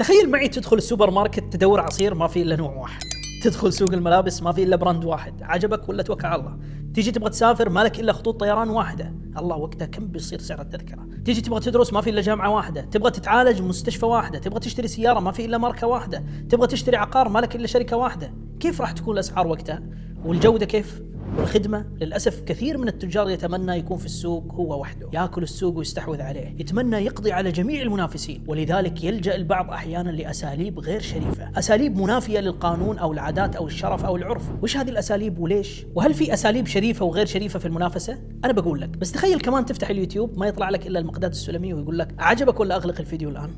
تخيل معي تدخل السوبر ماركت تدور عصير ما في إلا نوع واحد، تدخل سوق الملابس ما في إلا براند واحد، عجبك ولا توكل على الله. تيجي تبغى تسافر مالك إلا خطوط طيران واحدة، الله وقتها كم بيصير سعر التذكرة. تيجي تبغى تدرس ما في إلا جامعة واحدة، تبغى تتعالج مستشفى واحدة، تبغى تشتري سيارة ما في إلا ماركة واحدة، تبغى تشتري عقار مالك إلا شركة واحدة. كيف راح تكون الأسعار وقتها؟ والجودة كيف؟ والخدمة؟ للأسف كثير من التجار يتمنى يكون في السوق هو وحده، يأكل السوق ويستحوذ عليه، يتمنى يقضي على جميع المنافسين، ولذلك يلجأ البعض أحيانا لأساليب غير شريفة، أساليب منافية للقانون أو العادات أو الشرف أو العرف. وش هذه الأساليب وليش؟ وهل في أساليب شريفة وغير شريفة في المنافسة؟ أنا بقول لك، بس تخيل كمان تفتح اليوتيوب ما يطلع لك إلا المقداد السلمي ويقول لك أعجبك ولا أغلق الفيديو الآن؟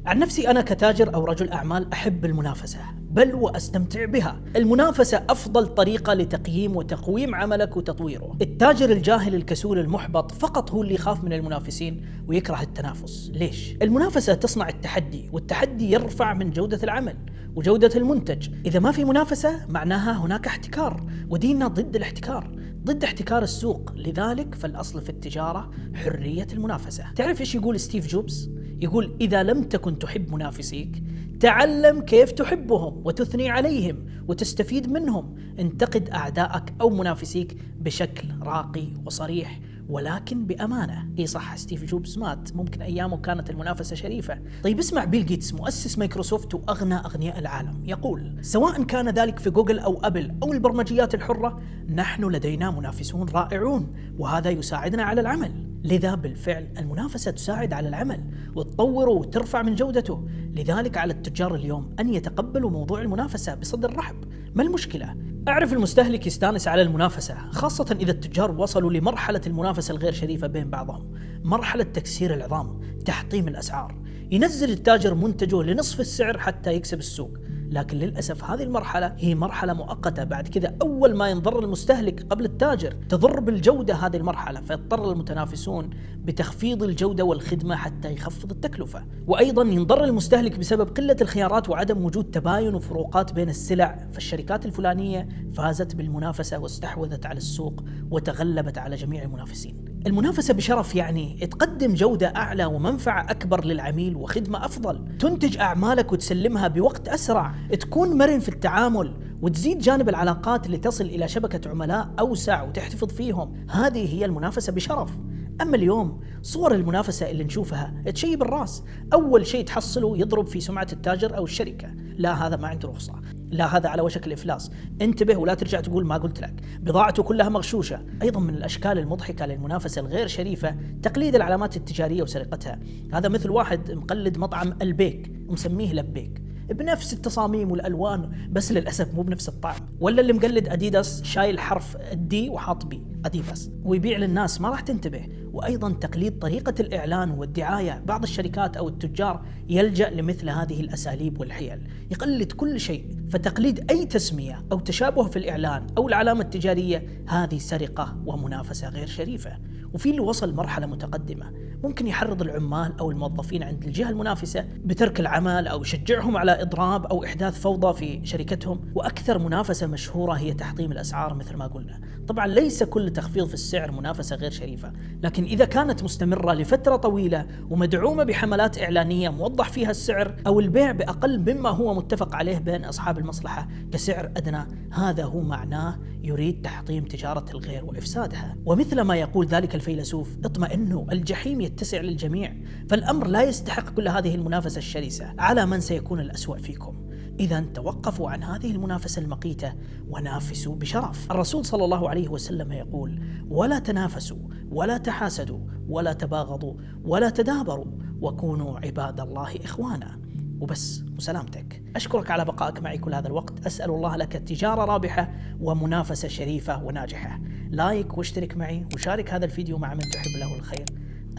عن نفسي أنا كتاجر أو رجل أعمال أحب المنافسة، بل وأستمتع بها. المنافسة أفضل طريقة لتقييم وتقويم عملك وتطويره. التاجر الجاهل الكسول المحبط فقط هو اللي يخاف من المنافسين ويكره التنافس. ليش؟ المنافسة تصنع التحدي، والتحدي يرفع من جودة العمل وجودة المنتج. إذا ما في منافسة معناها هناك احتكار، وديننا ضد الاحتكار، ضد احتكار السوق. لذلك فالأصل في التجارة حرية المنافسة. تعرف إيش يقول ستيف جوبز؟ يقول إذا لم تكن تحب منافسيك تعلم كيف تحبهم وتثني عليهم وتستفيد منهم. انتقد أعدائك أو منافسيك بشكل راقي وصريح ولكن بأمانة. إيه صح، ستيف جوبز مات، ممكن أيامه كانت المنافسة شريفة. طيب اسمع بيل غيتس مؤسس مايكروسوفت وأغنى أغنياء العالم يقول سواء كان ذلك في جوجل أو أبل أو البرمجيات الحرة، نحن لدينا منافسون رائعون وهذا يساعدنا على العمل. لذا بالفعل المنافسة تساعد على العمل وتطوره وترفع من جودته. لذلك على التجار اليوم أن يتقبلوا موضوع المنافسة بصدر رحب. ما المشكلة؟ أعرف المستهلك يستانس على المنافسة، خاصة إذا التجار وصلوا لمرحلة المنافسة الغير شريفة بين بعضهم، مرحلة تكسير العظام، تحطيم الأسعار. ينزل التاجر منتجه لنصف السعر حتى يكسب السوق. لكن للأسف هذه المرحلة هي مرحلة مؤقتة. بعد كذا أول ما ينضر المستهلك قبل التاجر تضر بالجودة هذه المرحلة، فيضطر المتنافسون بتخفيض الجودة والخدمة حتى يخفض التكلفة. وأيضا ينضر المستهلك بسبب قلة الخيارات وعدم وجود تباين وفروقات بين السلع، فالشركات الفلانية فازت بالمنافسة واستحوذت على السوق وتغلبت على جميع المنافسين. المنافسة بشرف يعني تقدم جودة أعلى ومنفعة أكبر للعميل وخدمة أفضل، تنتج أعمالك وتسلمها بوقت أسرع، تكون مرن في التعامل وتزيد جانب العلاقات لتصل إلى شبكة عملاء أوسع وتحتفظ فيهم. هذه هي المنافسة بشرف. أما اليوم صور المنافسة اللي نشوفها تشيب الراس. أول شيء تحصله يضرب في سمعة التاجر أو الشركة، لا هذا ما عنده رخصة، لا هذا على وشك الإفلاس، انتبه ولا ترجع تقول ما قلت لك، بضاعته كلها مغشوشة. أيضا من الأشكال المضحكة للمنافسة الغير شريفة تقليد العلامات التجارية وسرقتها. هذا مثل واحد مقلد مطعم البيك ومسميه لبيك بنفس التصاميم والألوان، بس للأسف مو بنفس الطعم. ولا اللي مقلد أديداس شايل حرف الدي وحاط بي أديداس ويبيع للناس، ما راح تنتبه. وأيضا تقليد طريقة الإعلان والدعاية. بعض الشركات أو التجار يلجأ لمثل هذه الأساليب والحيل، يقلد كل شيء. فتقليد أي تسمية أو تشابه في الإعلان أو العلامة التجارية هذه سرقة ومنافسة غير شريفة. وفي اللي وصل مرحلة متقدمة ممكن يحرض العمال أو الموظفين عند الجهة المنافسة بترك العمل أو يشجعهم على إضراب أو إحداث فوضى في شركتهم. وأكثر منافسة مشهورة هي تحطيم الأسعار مثل ما قلنا. طبعا ليس كل تخفيض في السعر منافسة غير شريفة، لكن إذا كانت مستمرة لفترة طويلة ومدعومة بحملات إعلانية موضح فيها السعر أو البيع بأقل مما هو متفق عليه بين أصحاب المصلحة كسعر أدنى، هذا هو معناه يريد تحطيم تجارة الغير وإفسادها. ومثل ما يقول ذلك الفيلسوف اطمئنوا الجحيم يتسع للجميع. فالأمر لا يستحق كل هذه المنافسة الشرسة على من سيكون الأسوأ فيكم. إذا توقفوا عن هذه المنافسة المقيتة ونافسوا بشرف. الرسول صلى الله عليه وسلم يقول ولا تنافسوا ولا تحاسدوا ولا تباغضوا ولا تدابروا وكونوا عباد الله إخوانا. وبس وسلامتك. أشكرك على بقائك معي كل هذا الوقت. أسأل الله لك تجارة رابحة ومنافسة شريفة وناجحة. لايك واشترك معي وشارك هذا الفيديو مع من تحب له الخير.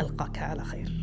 ألقاك على خير.